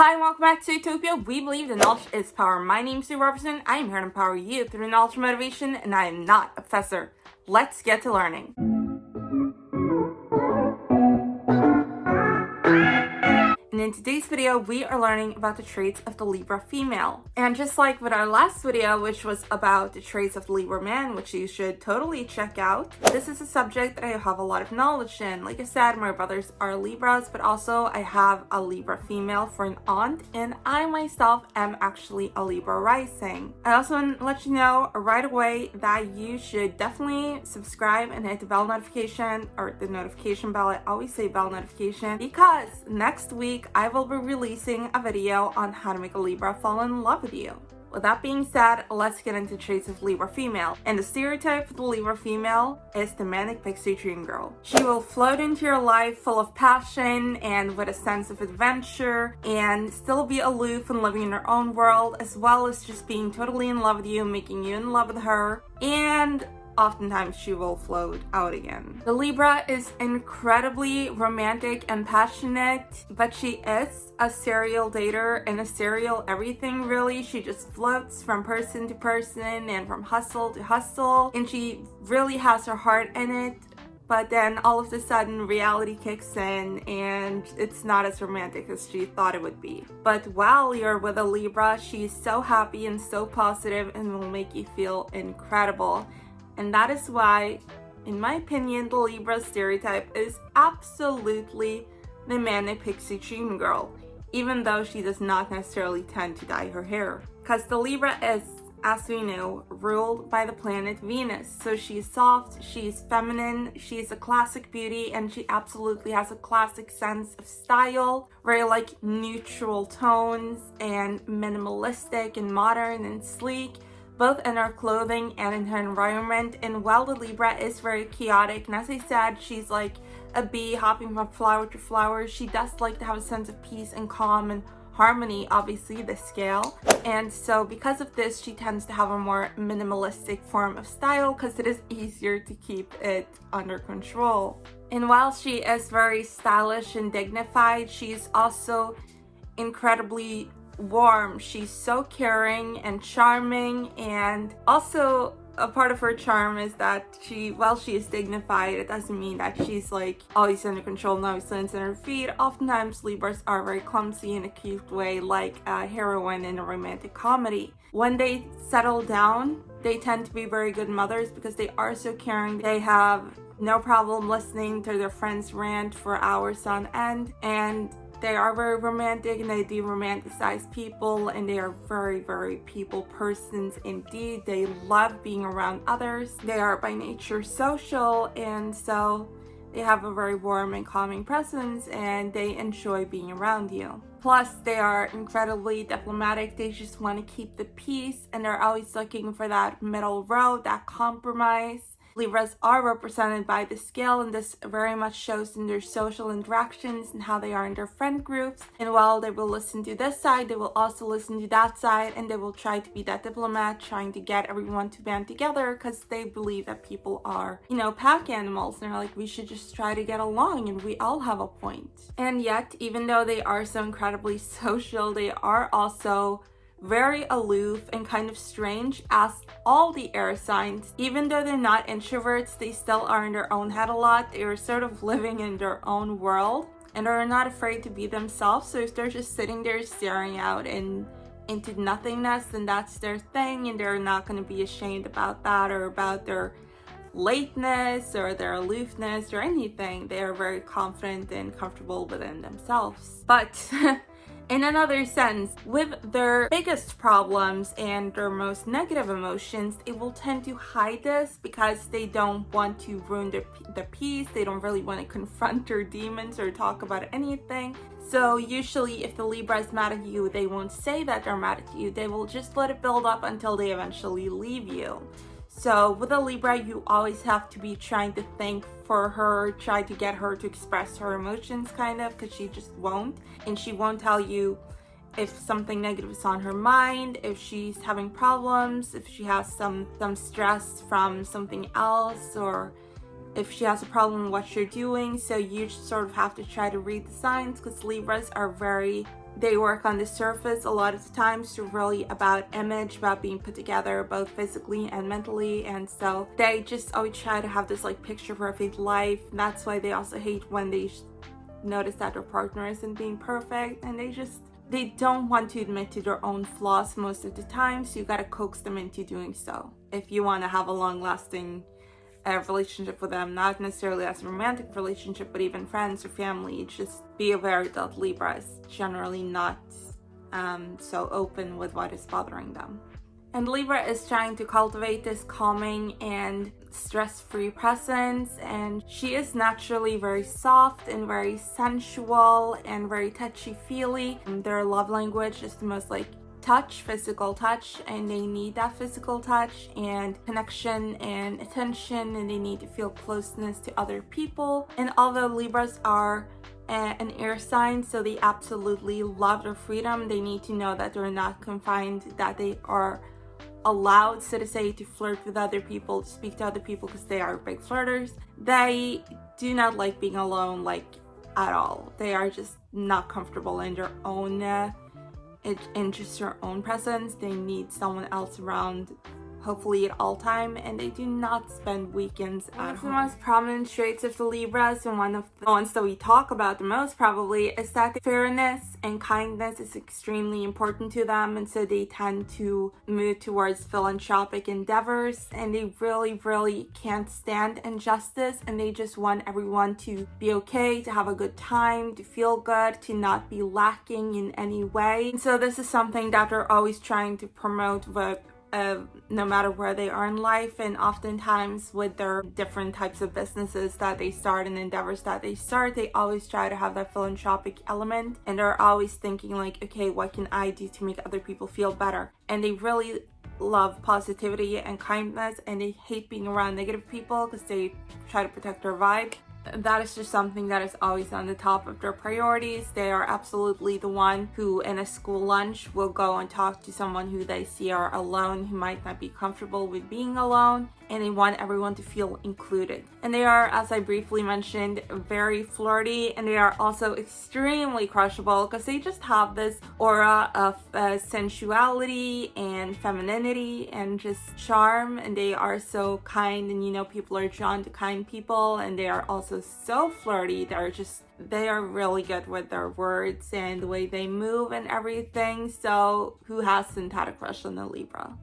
Hi, and welcome back to Utopia. We believe that knowledge is power. My name is Sue Robertson. I am here to empower you through knowledge and motivation, and I am not a professor. Let's get to learning. And in today's video, we are learning about the traits of the Libra female. And just like with our last video, which was about the traits of the Libra man, which you should totally check out, this is a subject that I have a lot of knowledge in. Like I said, my brothers are Libras, but also I have a Libra female for an aunt, and I myself am actually a Libra rising. I also want to let you know right away that you should definitely subscribe and hit the bell notification, or the notification bell. I always say bell notification, because next week I will be releasing a video on how to make a Libra fall in love with you. With that being said, let's get into traits of Libra female. And the stereotype of the Libra female is the manic pixie dream girl. She will float into your life full of passion and with a sense of adventure, and still be aloof and living in her own world, as well as just being totally in love with you, making you in love with her, and oftentimes she will float out again. The Libra is incredibly romantic and passionate, but she is a serial dater and a serial everything really. She just floats from person to person and from hustle to hustle, and she really has her heart in it. But then all of a sudden reality kicks in and it's not as romantic as she thought it would be. But while you're with a Libra, she's so happy and so positive and will make you feel incredible. And that is why, in my opinion, the Libra stereotype is absolutely the manic pixie dream girl, even though she does not necessarily tend to dye her hair. Because the Libra is, as we know, ruled by the planet Venus. So she's soft, she's feminine, she's a classic beauty, and she absolutely has a classic sense of style, very like neutral tones and minimalistic and modern and sleek, both in her clothing and in her environment. And while the Libra is very chaotic, and as I said, she's like a bee hopping from flower to flower, she does like to have a sense of peace and calm and harmony, obviously the scale. And so because of this, she tends to have a more minimalistic form of style because it is easier to keep it under control. And while she is very stylish and dignified, she's also incredibly warm. She's so caring and charming, and also a part of her charm is that while she is dignified, it doesn't mean that she's like always under control, no lands on her feet. Oftentimes Libras are very clumsy in a cute way, like a heroine in a romantic comedy. When they settle down, they tend to be very good mothers because they are so caring. They have no problem listening to their friends rant for hours on end, and they are very romantic, and they do romanticize people, and they are very, very people persons indeed. They love being around others. They are by nature social, and so they have a very warm and calming presence, and they enjoy being around you. Plus, they are incredibly diplomatic. They just want to keep the peace, and they're always looking for that middle road, that compromise. Libras are represented by the scale, and this very much shows in their social interactions and how they are in their friend groups. And while they will listen to this side, they will also listen to that side, and they will try to be that diplomat, trying to get everyone to band together because they believe that people are, pack animals. And they're like, we should just try to get along and we all have a point. And yet, even though they are so incredibly social, they are also very aloof and kind of strange, as all the air signs. Even though they're not introverts, they still are in their own head a lot. They are sort of living in their own world and are not afraid to be themselves. So if they're just sitting there staring out into nothingness, then that's their thing, and they're not going to be ashamed about that or about their lateness or their aloofness or anything. They are very confident and comfortable within themselves. But in another sense, with their biggest problems and their most negative emotions, they will tend to hide this because they don't want to ruin their peace. They don't really want to confront their demons or talk about anything. So usually if the Libra is mad at you, they won't say that they're mad at you. They will just let it build up until they eventually leave you. So with a Libra, you always have to be trying to think for her, try to get her to express her emotions kind of, because she just won't. And she won't tell you if something negative is on her mind, if she's having problems, if she has some stress from something else, or if she has a problem with what you're doing. So you sort of have to try to read the signs, because Libras are very They work on the surface a lot of the times to really about image, about being put together both physically and mentally, and so they just always try to have this like picture perfect life. And that's why they also hate when they notice that their partner isn't being perfect, and they don't want to admit to their own flaws most of the time, so you gotta coax them into doing so if you want to have a long-lasting relationship with them, not necessarily as a romantic relationship, but even friends or family. Just be aware that Libra is generally not so open with what is bothering them. And Libra is trying to cultivate this calming and stress-free presence, and she is naturally very soft and very sensual and very touchy-feely. Their love language is the most like touch, physical touch, and they need that physical touch and connection and attention, and they need to feel closeness to other people. And although Libras are an air sign, so they absolutely love their freedom, they need to know that they're not confined, that they are allowed, so to say, to flirt with other people, to speak to other people, because they are big flirters. They do not like being alone, like at all. They are just not comfortable in their own in just their own presence. They need someone else around, hopefully at all time, and they do not spend weekends at home. One of the most prominent traits of the Libras, and one of the ones that we talk about the most probably, is that fairness and kindness is extremely important to them, and so they tend to move towards philanthropic endeavors, and they really can't stand injustice, and they just want everyone to be okay, to have a good time, to feel good, to not be lacking in any way. And so this is something that they're always trying to promote with no matter where they are in life, and oftentimes with their different types of businesses that they start and endeavors that they start, they always try to have that philanthropic element, and they're always thinking like, okay, what can I do to make other people feel better? And they really love positivity and kindness, and they hate being around negative people because they try to protect their vibe. That is just something that is always on the top of their priorities. They are absolutely the one who in a school lunch will go and talk to someone who they see are alone, who might not be comfortable with being alone, and they want everyone to feel included. And they are, as I briefly mentioned, very flirty, and they are also extremely crushable because they just have this aura of sensuality and femininity and just charm, and they are so kind, and people are drawn to kind people, and they are also so flirty. They are really good with their words and the way they move and everything. So who hasn't had a crush on a Libra?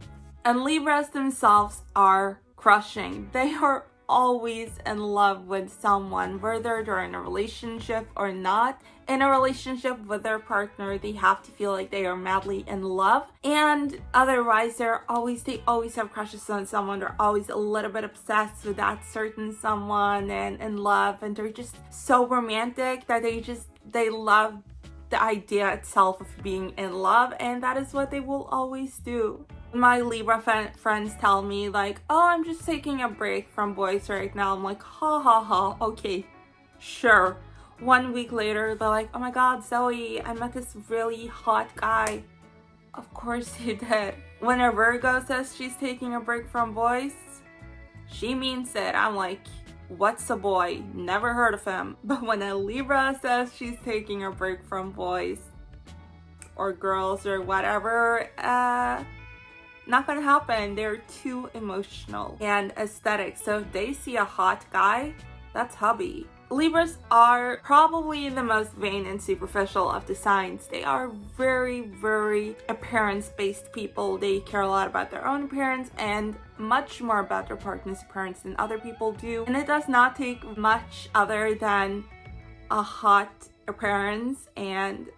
And Libras themselves are crushing. They are always in love with someone, whether they're in a relationship or not. In a relationship with their partner, they have to feel like they are madly in love, and otherwise they always have crushes on someone. They're always a little bit obsessed with that certain someone and in love, and they're just so romantic that they love the idea itself of being in love, and that is what they will always do. My Libra friends tell me like, oh, I'm just taking a break from boys right now. I'm like, ha, okay, sure. 1 week later, they're like, oh my god, Zoe, I met this really hot guy. Of course you did. When a Virgo says she's taking a break from boys, she means it. I'm like, what's a boy? Never heard of him. But when a Libra says she's taking a break from boys or girls or whatever, not gonna happen. They're too emotional and aesthetic. So if they see a hot guy, that's hubby. Libras are probably the most vain and superficial of the signs. They are very appearance-based people. They care a lot about their own appearance and much more about their partner's appearance than other people do. And it does not take much other than a hot appearance and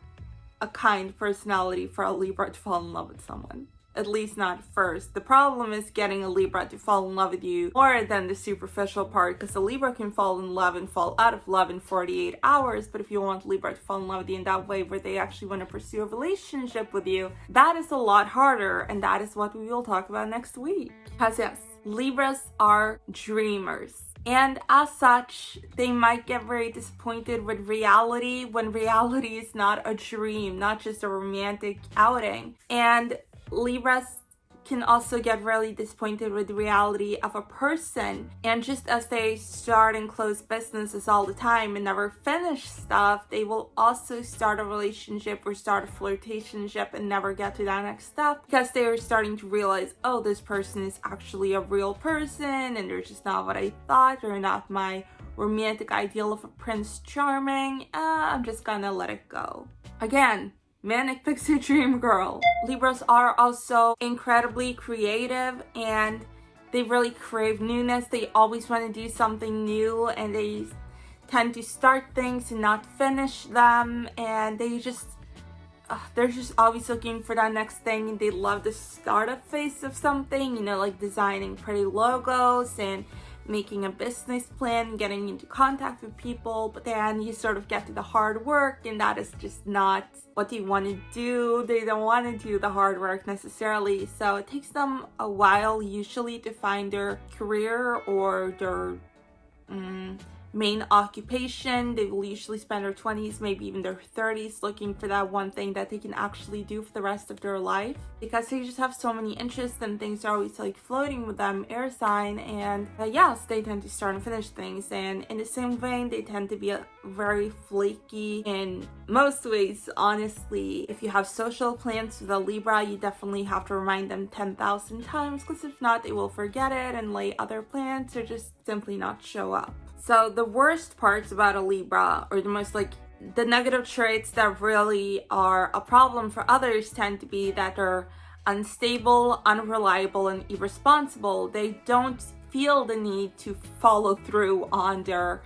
a kind personality for a Libra to fall in love with someone. At least not first. The problem is getting a Libra to fall in love with you more than the superficial part, because a Libra can fall in love and fall out of love in 48 hours, but if you want Libra to fall in love with you in that way where they actually want to pursue a relationship with you, that is a lot harder, and that is what we will talk about next week. Because yes, Libras are dreamers. And as such, they might get very disappointed with reality when reality is not a dream, not just a romantic outing. And Libras can also get really disappointed with the reality of a person. And just as they start and close businesses all the time and never finish stuff, they will also start a relationship or start a flirtationship and never get to that next step, because they are starting to realize, oh, this person is actually a real person and they're just not what I thought, or not my romantic ideal of a Prince Charming. I'm just gonna let it go. Again, manic pixie dream girl. Libras are also incredibly creative and they really crave newness. They always want to do something new, and they tend to start things and not finish them, and they're just always looking for that next thing. And they love the startup phase of something, you know, like designing pretty logos and making a business plan, getting into contact with people. But then you sort of get to the hard work, and that is just not what you want to do. They don't want to do the hard work necessarily, so it takes them a while usually to find their career or their main occupation. They will usually spend their 20s, maybe even their 30s, looking for that one thing that they can actually do for the rest of their life, because they just have so many interests and things are always like floating with them, air sign. And yes, they tend to start and finish things, and in the same vein, they tend to be very flaky in most ways. Honestly, if you have social plans with a Libra, you definitely have to remind them 10,000 times, because if not, they will forget it and lay other plans or just simply not show up. So the worst parts about a Libra, or the most like the negative traits that really are a problem for others, tend to be that they're unstable, unreliable, and irresponsible. They don't feel the need to follow through on their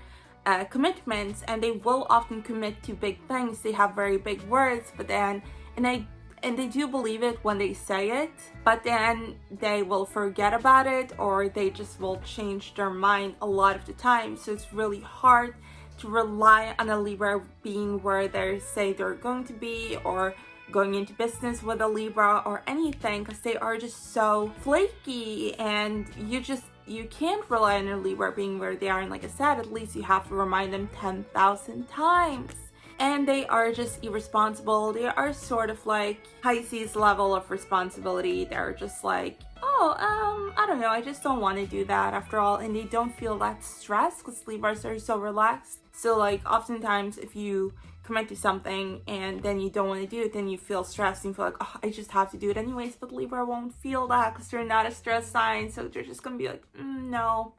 commitments, and they will often commit to big things. They have very big words, but then, and they do believe it when they say it, but then they will forget about it, or they just will change their mind a lot of the time. So it's really hard to rely on a Libra being where they say they're going to be, or going into business with a Libra or anything, because they are just so flaky, and you can't rely on a Libra being where they are. And like I said, at least you have to remind them 10,000 times. And they are just irresponsible. They are sort of like Pisces level of responsibility. They're just like, oh, I don't know, I just don't want to do that after all. And they don't feel that stress, because Libras are so relaxed. So like oftentimes if you commit to something and then you don't want to do it, then you feel stressed and you feel like, oh, I just have to do it anyways. But Libra won't feel that, because they're not a stress sign. So they're just gonna be like, no,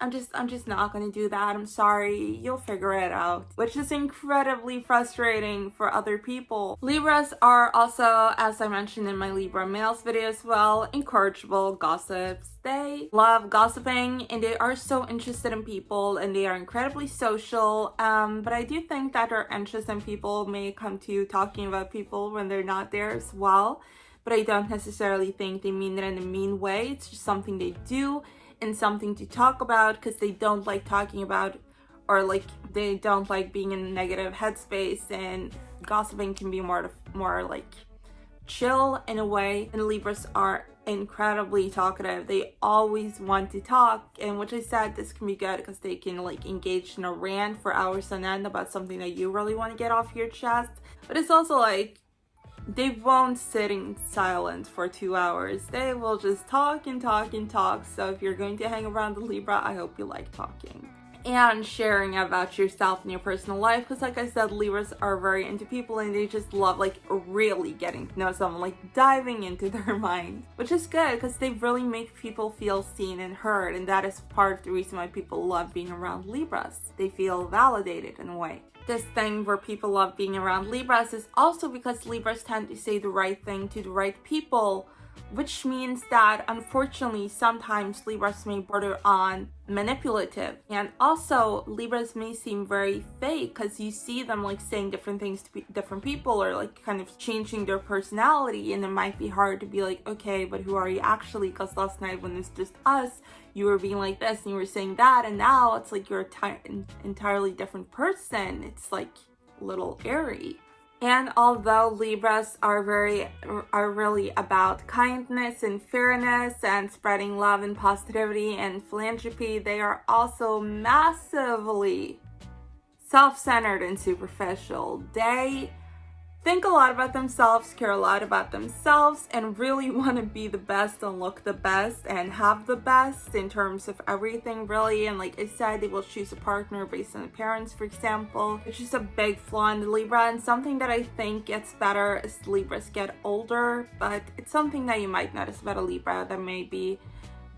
I'm just not gonna do that. I'm sorry, you'll figure it out, which is incredibly frustrating for other people. Libras are also, as I mentioned in my Libra males video as well, incorrigible gossips. They love gossiping, and they are so interested in people, and they are incredibly social. But I do think that their interest in people may come to talking about people when they're not there as well. But I don't necessarily think they mean it in a mean way. It's just something they do, and something to talk about, because they don't like talking about, or like they don't like being in a negative headspace, and gossiping can be more like chill in a way. And Libras are incredibly talkative. They always want to talk, and which I said, this can be good because they can like engage in a rant for hours on end about something that you really want to get off your chest. But it's also like, they won't sit in silence for 2 hours. They will just talk and talk and talk. So if you're going to hang around the Libra, I hope you like talking and sharing about yourself and your personal life, because like I said, Libras are very into people, and they just love like really getting to know someone, like diving into their mind, which is good because they really make people feel seen and heard. And that is part of the reason why people love being around Libras. They feel validated in a way. This thing where people love being around Libras is also because Libras tend to say the right thing to the right people, which means that unfortunately sometimes Libras may border on manipulative. And also Libras may seem very fake, because you see them like saying different things to different people, or like kind of changing their personality, and it might be hard to be like, okay, but who are you actually? Because last night when it's just us, you were being like this and you were saying that, and now it's like you're an entirely different person. It's like a little airy. And although Libras are really about kindness and fairness and spreading love and positivity and philanthropy, they are also massively self-centered and superficial. They think a lot about themselves, care a lot about themselves, and really want to be the best and look the best and have the best in terms of everything, really. And like I said, they will choose a partner based on appearance, for example, which is a big flaw in the Libra, and something that I think gets better as the Libras get older. But it's something that you might notice about a Libra that may be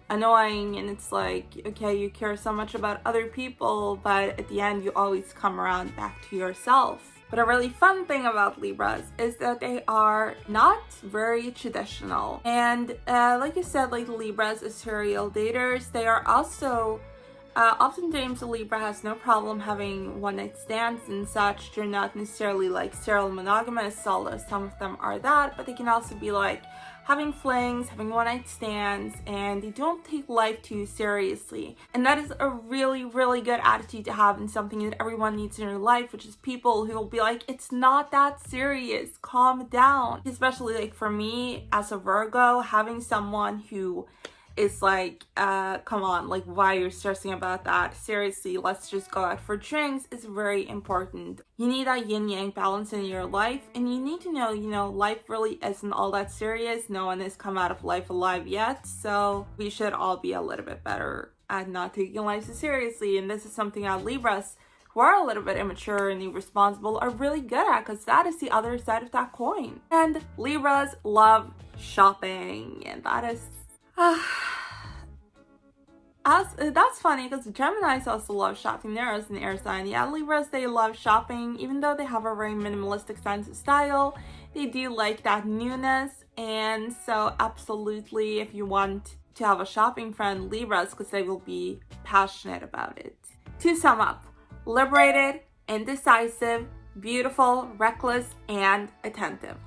annoying, and it's like, okay, you care so much about other people, but at the end you always come around back to yourself. But a really fun thing about Libras is that they are not very traditional. And like I said, like Libras as serial daters, they are also oftentimes a Libra has no problem having one-night stands and such. They're not necessarily like serial monogamous, although some of them are that, but they can also be like having flings, having one-night stands, and they don't take life too seriously. And that is a really, really good attitude to have, and something that everyone needs in their life, which is people who will be like, it's not that serious, calm down. Especially like for me as a Virgo, having someone who is like, come on, like, why you're stressing about that? Seriously, let's just go out for drinks is very important. You need that yin-yang balance in your life, and you need to know, you know, life really isn't all that serious. No one has come out of life alive yet, so we should all be a little bit better at not taking life so seriously. And this is something that Libras, who are a little bit immature and irresponsible, are really good at, because that is the other side of that coin. And Libras love shopping, and that is that's funny because Geminis also love shopping. They're as an air sign. Yeah, Libras, they love shopping. Even though they have a very minimalistic sense of style, they do like that newness. And so absolutely, if you want to have a shopping friend, Libras, because they will be passionate about it. To sum up, liberated, indecisive, beautiful, reckless, and attentive.